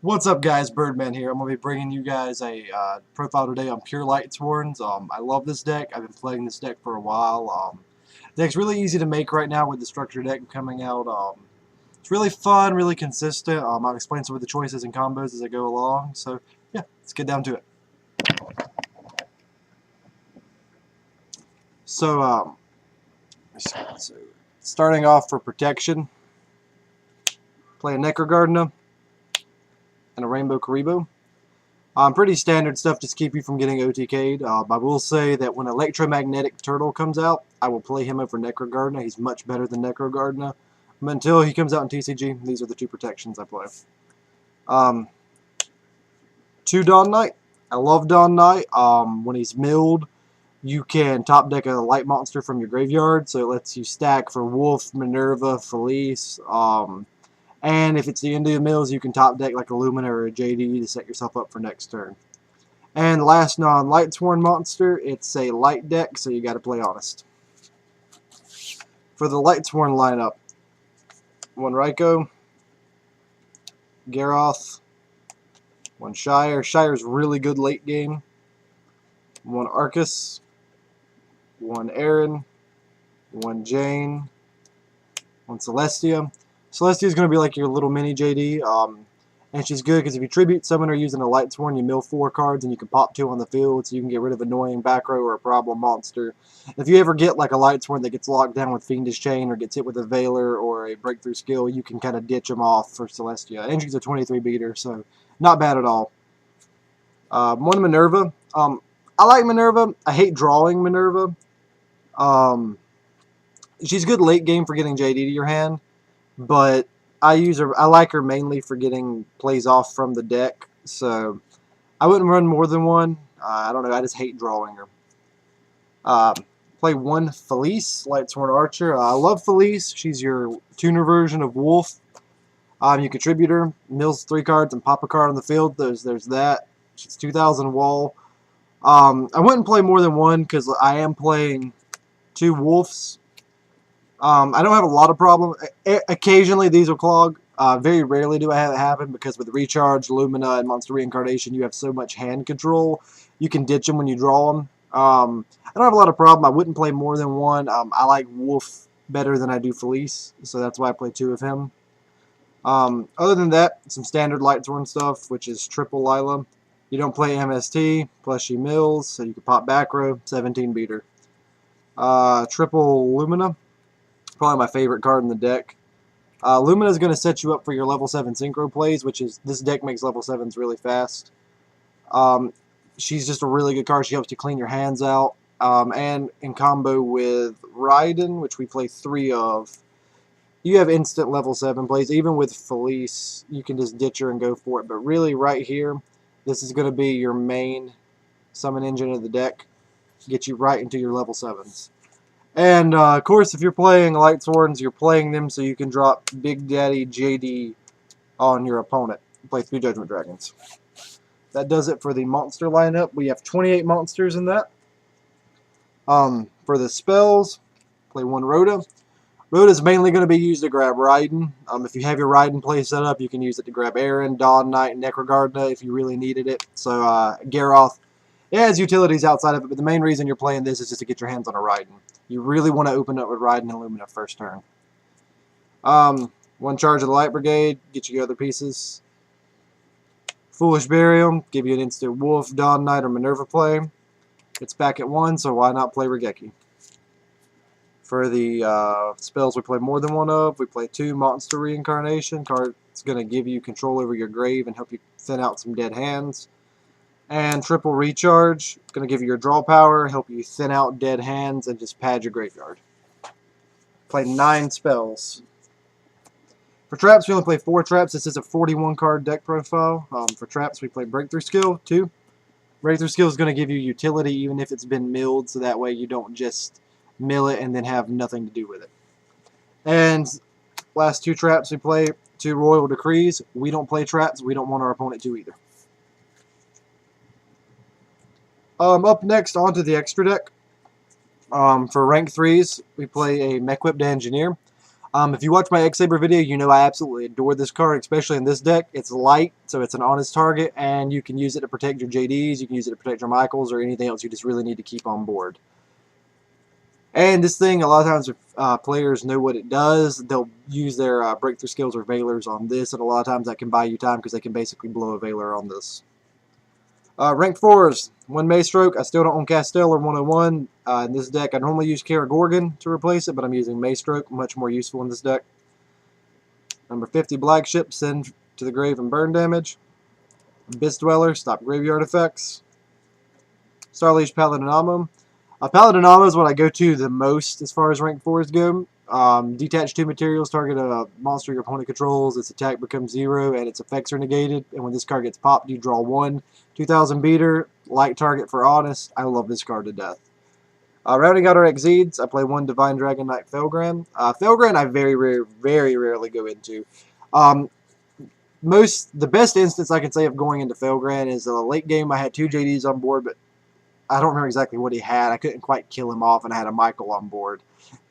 What's up, guys? Birdman here. I'm going to be bringing you guys a profile today on Pure Lightsworn. I love this deck. I've been playing this deck for a while. The deck's really easy to make right now with the structure deck coming out. It's really fun, really consistent. I'll explain some of the choices and combos as I go along. So, yeah, let's get down to it. So, so starting off for protection, play a Necrogardna and a Rainbow Karibo. Pretty standard stuff to keep you from getting OTK'd. I will say that when Electromagnetic Turtle comes out, I will play him over Necrogardna. He's much better than Necrogardna. But until he comes out in TCG, these are the two protections I play. 2 Dawn Knight. I love Dawn Knight. When he's milled, you can top deck a light monster from your graveyard, so it lets you stack for Wolf, Minerva, Felice. And if it's the end of the mills, you can top deck like a Lumina or a JD to set yourself up for next turn. And last non-Lightsworn monster, it's a light deck, so you got to play honest. For the Lightsworn lineup, 1 Raikou, Garroth, 1 Shire. Shire's really good late game. 1 Arcus, 1 Aaron, 1 Jane, 1 Celestia. Celestia is going to be like your little mini JD, and she's good because if you tribute summon her using a Lightsworn, you mill 4 cards and you can pop 2 on the field, so you can get rid of annoying back row or a problem monster. If you ever get like a Lightsworn that gets locked down with Fiendish Chain or gets hit with a Veiler or a Breakthrough Skill, you can kind of ditch them off for Celestia. And she's a 23 beater, so not bad at all. 1 Minerva. I like Minerva. I hate drawing Minerva. She's good late game for getting JD to your hand, but I like her mainly for getting plays off from the deck, so I wouldn't run more than 1. I don't know, I just hate drawing her. Play 1 Felice, Lightsworn Archer. I love Felice. She's your tuner version of Wolf. You contribute her, mills 3 cards, and pop a card on the field. There's that. She's 2,000 wall. I wouldn't play more than 1 because I am playing 2 Wolves. I don't have a lot of problem. Occasionally these will clog. Very rarely do I have it happen because with Recharge, Lumina, and Monster Reincarnation, you have so much hand control. You can ditch them when you draw them. I don't have a lot of problem. I wouldn't play more than 1. I like Wolf better than I do Felice, so that's why I play 2 of him. Other than that, some standard Lightsworn stuff, which is triple Lila. You don't play MST, plus she mills, so you can pop back row, 17 beater. Triple Lumina. Probably my favorite card in the deck. Lumina is going to set you up for your level 7 synchro plays, which is, this deck makes level 7s really fast. She's just a really good card. She helps you clean your hands out. And in combo with Raiden, which we play 3 of, you have instant level 7 plays. Even with Felice, you can just ditch her and go for it. But really, right here, this is going to be your main summon engine of the deck. Get you right into your level 7s. And, of course, if you're playing Lightsworns, you're playing them so you can drop Big Daddy JD on your opponent. Play 3 Judgment Dragons. That does it for the monster lineup. We have 28 monsters in that. For the spells, play 1 Rhoda. Rhoda is mainly going to be used to grab Raiden. If you have your Raiden play set up, you can use it to grab Aaron, Dawn Knight, and Necrogardna if you really needed it. So, Garroth, it has utilities outside of it, but the main reason you're playing this is just to get your hands on a Raiden. You really want to open up with Raiden and Lumina first turn. 1 Charge of the Light Brigade, get you your other pieces. Foolish Burial, give you an instant Wolf, Dawn Knight, or Minerva play. It's back at 1, so why not play Regeki? For the spells we play more than 1 of, we play 2 Monster Reincarnation. Card's going to give you control over your grave and help you thin out some dead hands. And triple Recharge, going to give you your draw power, help you thin out dead hands, and just pad your graveyard. Play 9 spells. For traps, we only play 4 traps. This is a 41 card deck profile. For traps, we play Breakthrough Skill, 2. Breakthrough Skill is going to give you utility even if it's been milled, so that way you don't just mill it and then have nothing to do with it. And last 2 traps, we play 2 Royal Decrees. We don't play traps. We don't want our opponent to either. Up next, onto the extra deck. For rank 3s, we play a Mech-Whipped Engineer. If you watch my X-Saber video, you know I absolutely adore this card, especially in this deck. It's light, so it's an honest target, and you can use it to protect your JDs, you can use it to protect your Michaels, or anything else you just really need to keep on board. And this thing, a lot of times if players know what it does, they'll use their breakthrough skills or Veilers on this, and a lot of times that can buy you time because they can basically blow a Veiler on this. Rank 4s, 1 Maystroke. I still don't own Castell or 101. In this deck, I normally use Karagorgon to replace it, but I'm using Maystroke, much more useful in this deck. Number 50, Black Ship, send to the grave and burn damage. Abyss Dweller, stop graveyard effects. Starleash Paladinamo. Paladinamo is what I go to the most as far as rank 4s go. Detach 2 materials, target a monster your opponent controls, its attack becomes 0, and its effects are negated. And when this card gets popped, you draw 1. 2000 beater, light target for honest. I love this card to death. Rounding out our Exceeds, I play 1 Divine Dragon Knight Felgran. Felgran I very rarely go into. The best instance I can say of going into Felgran is a late game I had 2 JDs on board, but I don't remember exactly what he had. I couldn't quite kill him off, and I had a Michael on board.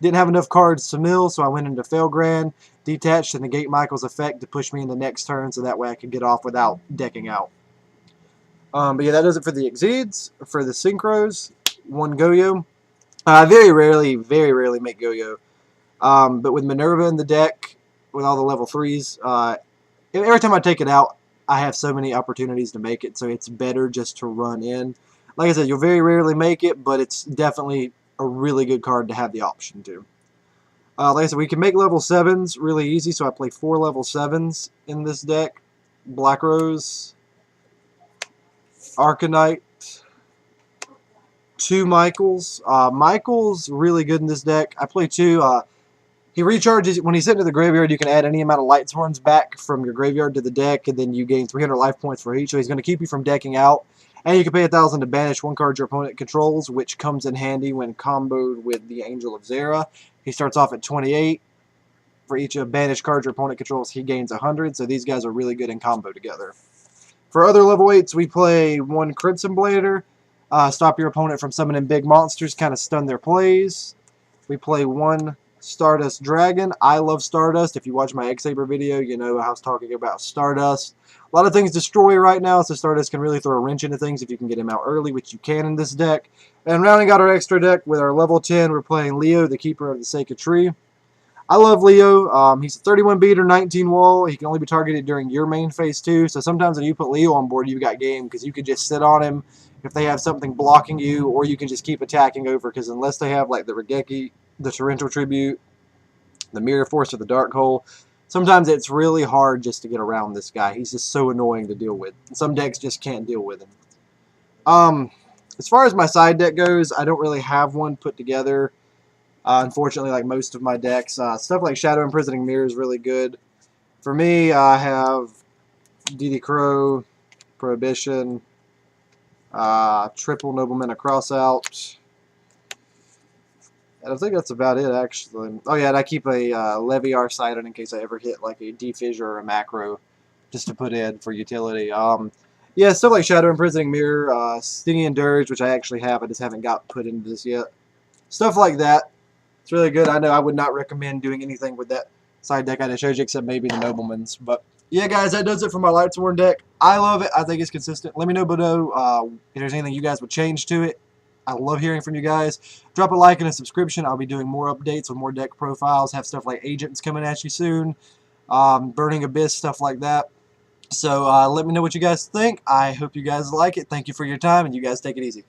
Didn't have enough cards to mill, so I went into Felgran, detached to negate Michael's effect to push me in the next turn, so that way I could get off without decking out. But yeah, that does it for the Exceeds. For the Synchros, 1 Goyo. I very rarely make Goyo. But with Minerva in the deck, with all the level 3s, every time I take it out, I have so many opportunities to make it, so it's better just to run in. Like I said, you'll very rarely make it, but it's definitely a really good card to have the option to. Like I said, we can make level 7s really easy, so I play 4 level 7s in this deck. Black Rose, Arcanite, 2 Michaels. Michael's really good in this deck. I play 2. He recharges, when he's sent to the graveyard, you can add any amount of Lightsworns back from your graveyard to the deck, and then you gain 300 life points for each, so he's going to keep you from decking out. And you can pay 1,000 to banish 1 card your opponent controls, which comes in handy when comboed with the Angel of Zera. He starts off at 28. For each banished card your opponent controls, he gains 100, so these guys are really good in combo together. For other level 8s, we play 1 Crimson Blader. Stop your opponent from summoning big monsters, kind of stun their plays. We play 1 Stardust Dragon. I love Stardust. If you watch my X-Saber video, you know I was talking about Stardust. A lot of things destroy right now, so Stardust can really throw a wrench into things if you can get him out early, which you can in this deck. And rounding out our extra deck with our level 10, we're playing Leo, the Keeper of the Sacred Tree. I love Leo. He's a 31 beater, 19 wall. He can only be targeted during your main phase too. So sometimes when you put Leo on board, you've got game because you could just sit on him if they have something blocking you, or you can just keep attacking over because unless they have like the Regeki, the Torrential Tribute, the Mirror Force, or the Dark Hole, sometimes it's really hard just to get around this guy. He's just so annoying to deal with. Some decks just can't deal with him. As far as my side deck goes, I don't really have one put together. Unfortunately, like most of my decks, stuff like Shadow Imprisoning Mirror is really good. For me, I have DD Crow, Prohibition, Triple Nobleman, a Crossout. And I think that's about it, actually. Oh, yeah, and I keep a Leviar sighted in case I ever hit like a Defissure or a Macro just to put in for utility. Yeah, stuff like Shadow Imprisoning Mirror, Stygian Dirge, which I actually have. I just haven't got put into this yet. Stuff like that. It's really good. I know I would not recommend doing anything with that side deck I just showed you, except maybe the Nobleman's. But yeah, guys, that does it for my Lightsworn deck. I love it. I think it's consistent. Let me know below if there's anything you guys would change to it. I love hearing from you guys. Drop a like and a subscription. I'll be doing more updates with more deck profiles. Have stuff like Agents coming at you soon. Burning Abyss, stuff like that. So let me know what you guys think. I hope you guys like it. Thank you for your time, and you guys take it easy.